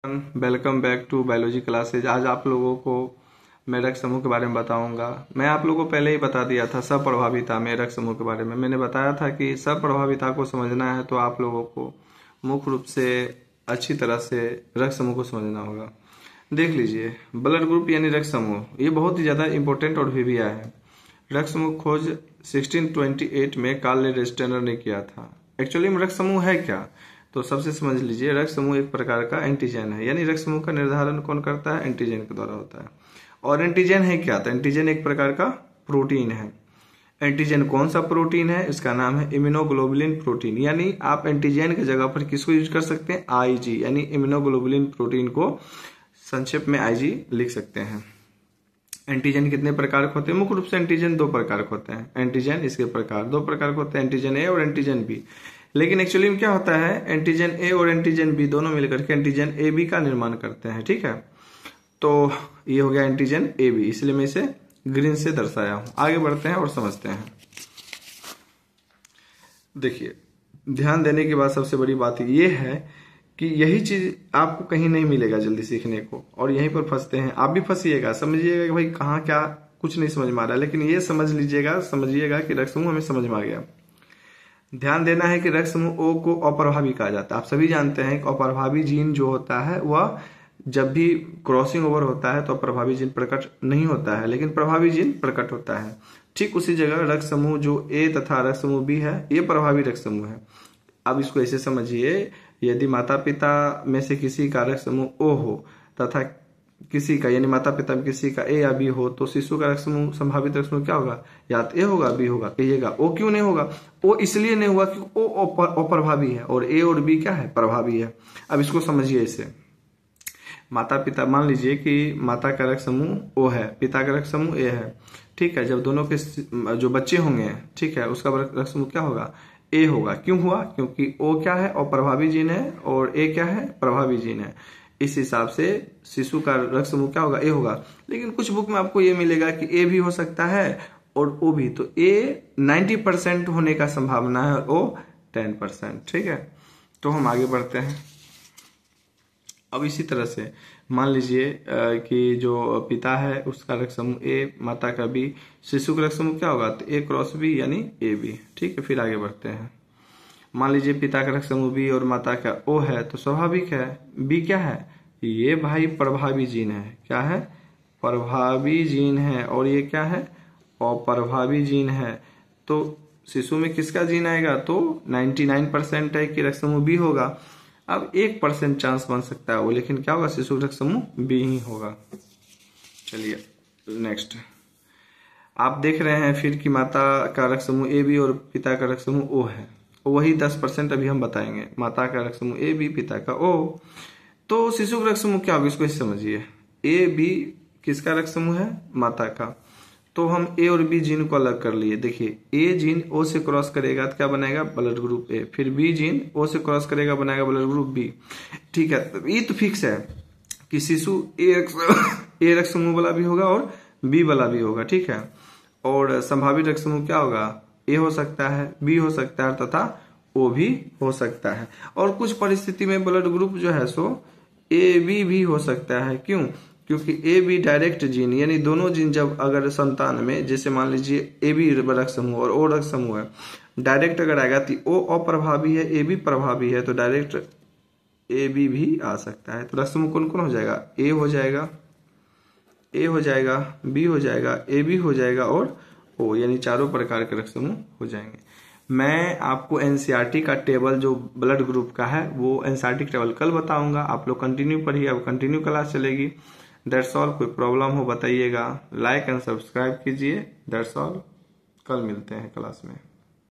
Welcome back to biology classes. आज आप लोगों को मैं रक्त समूह के बारे में बताऊंगा। मैं आप लोगों को पहले ही बता दिया था सप्रभाविता में रक्त समूह के बारे में। मैंने बताया था कि सप्रभाविता को समझना है तो आप लोगों को मुख्य रूप से अच्छी तरह से रक्त समूह को समझना होगा। देख लीजिए, ब्लड ग्रुप यानी रक्त समूह, ये बहुत ही ज्यादा इंपॉर्टेंट और विविया है। रक्त समूह खोज 1628 में कार्ल रेस्टेनर ने किया था। एक्चुअली में रक्त समूह है क्या, तो सबसे समझ लीजिए, रक्त समूह एक प्रकार का एंटीजन है। यानी रक्त समूह का निर्धारण कौन करता है? एंटीजन के द्वारा होता है। और एंटीजन है क्या? तो एंटीजन एक प्रकार का प्रोटीन है। एंटीजन कौन सा प्रोटीन है? इसका नाम है इम्यूनोग्लोबुलिन प्रोटीन। यानी आप एंटीजन की जगह पर किसको यूज कर सकते हैं? आईजी, यानी इम्यूनोग्लोबुलिन प्रोटीन को संक्षेप में आईजी लिख सकते हैं। एंटीजन कितने प्रकार के होते हैं? मुख्य रूप से एंटीजन दो प्रकार के होते हैं। एंटीजन इसके प्रकार दो प्रकार के होते हैं, एंटीजन ए और एंटीजन बी। लेकिन एक्चुअली में क्या होता है, एंटीजन ए और एंटीजन बी दोनों मिलकर के एंटीजन ए बी का निर्माण करते हैं। ठीक है, तो ये हो गया एंटीजन ए बी, इसलिए मैं इसे ग्रीन से दर्शाया हूं। आगे बढ़ते हैं और समझते हैं। देखिए, ध्यान देने के बाद सबसे बड़ी बात ये है कि यही चीज आपको कहीं नहीं मिलेगा जल्दी सीखने को, और यहीं पर फंसते हैं। आप भी फंसिएगा, समझिएगा कि भाई कहाँ क्या कुछ नहीं समझ में आ रहा है, लेकिन ये समझिएगा कि रक्त समूह हमें समझ में आ गया। ध्यान देना है कि रक्त समूह ओ को अप्रभावी कहा जाता है। आप सभी जानते हैं कि अप्रभावी जीन जो होता है वह जब भी क्रॉसिंग ओवर होता है तो अप्रभावी जीन प्रकट नहीं होता है, लेकिन प्रभावी जीन प्रकट होता है। ठीक उसी जगह रक्त समूह जो ए तथा रक्त समूह बी है, ये प्रभावी रक्त समूह है। अब इसको ऐसे समझिए, यदि माता पिता में से किसी का रक्त समूह ओ हो तथा किसी का, यानी माता पिता में किसी का ए या बी हो, तो शिशु का रक्त समूह, संभावित रक्त समूह क्या होगा? या तो ए होगा, बी होगा। कहिएगा ओ क्यों नहीं होगा? ओ इसलिए नहीं हुआ कि ओ अप्रभावी है और ए और बी क्या है? प्रभावी है। अब इसको समझिए इसे। माता पिता, मान लीजिए कि माता का रक्त समूह ओ है, पिता का रक्त समूह ए है। ठीक है, जब दोनों के जो बच्चे होंगे, ठीक है, उसका रक्त समूह क्या होगा? ए होगा। क्यों हुआ? क्योंकि ओ क्या है? अप्रभावी जीन है और ए क्या है? प्रभावी जीन है। इस हिसाब से शिशु का रक्त समूह क्या होगा? ए होगा। लेकिन कुछ बुक में आपको ये मिलेगा कि ए भी हो सकता है और ओ भी। तो ए 90% होने का संभावना है, ओ 10%। ठीक है, तो हम आगे बढ़ते हैं। अब इसी तरह से मान लीजिए कि जो पिता है उसका रक्त समूह ए, माता का बी, शिशु का रक्त समूह क्या होगा? तो ए क्रॉस बी, यानी ए बी। ठीक है, फिर आगे बढ़ते हैं। मान लीजिए पिता का रक्त समूह बी और माता का ओ है, तो स्वाभाविक है बी क्या है? ये भाई प्रभावी जीन है। क्या है? प्रभावी जीन है। और ये क्या है? अप्रभावी जीन है। तो शिशु में किसका जीन आएगा? तो 99% है कि रक्त समूह बी होगा। अब 1% चांस बन सकता है वो, लेकिन क्या होगा? शिशु रक्त समूह बी ही होगा। चलिए नेक्स्ट, आप देख रहे हैं फिर कि माता का रक्त समूह ए बी और पिता का रक्त समूह ओ है। वही 10% अभी हम बताएंगे। माता का रक्त समूह ए बी, पिता का ओ। तो शिशु का रक्त समूह क्या होगा? इसको समझिए। ए बी किसका रक्त समूह है? माता का। तो हम ए और बी जीन को अलग कर लिए। देखिए, ए जीन ओ से क्रॉस करेगा तो क्या बनाएगा? Blood group A. फिर बी जीन ओ से क्रॉस करेगा, बनाएगा ब्लड ग्रुप बी। ठीक है, ये तो फिक्स है कि शिशु ए रक्त समूह वाला भी होगा और बी वाला भी होगा। ठीक है, और संभावित रक्त समूह क्या होगा? ए हो सकता है, बी हो सकता है तथा ओ भी हो सकता है। और कुछ परिस्थिति में ब्लड ग्रुप जो है सो ए बी भी हो सकता है। क्यों? क्योंकि ए बी डायरेक्ट जीन, यानी दोनों जीन जब अगर संतान में, जैसे मान लीजिए ए बी रक्त समूह और ओ रक्त समूह है, डायरेक्ट अगर आएगा तो ओ अप्रभावी है, ए बी प्रभावी है, तो डायरेक्ट ए बी भी आ सकता है। तो रक्त समूह कौन कौन हो जाएगा? ए हो जाएगा, ए हो जाएगा, बी हो जाएगा, ए बी हो जाएगा और ओ, यानी चारों प्रकार के रक्त समूह हो जाएंगे। मैं आपको एनसीईआरटी का टेबल जो ब्लड ग्रुप का है वो एनसीईआरटी टेबल कल बताऊंगा। आप लोग कंटिन्यू पढ़िए, अब कंटिन्यू क्लास चलेगी। That's all. कोई प्रॉब्लम हो बताइएगा, लाइक एंड सब्सक्राइब कीजिए। दैट्स ऑल, कल मिलते हैं क्लास में।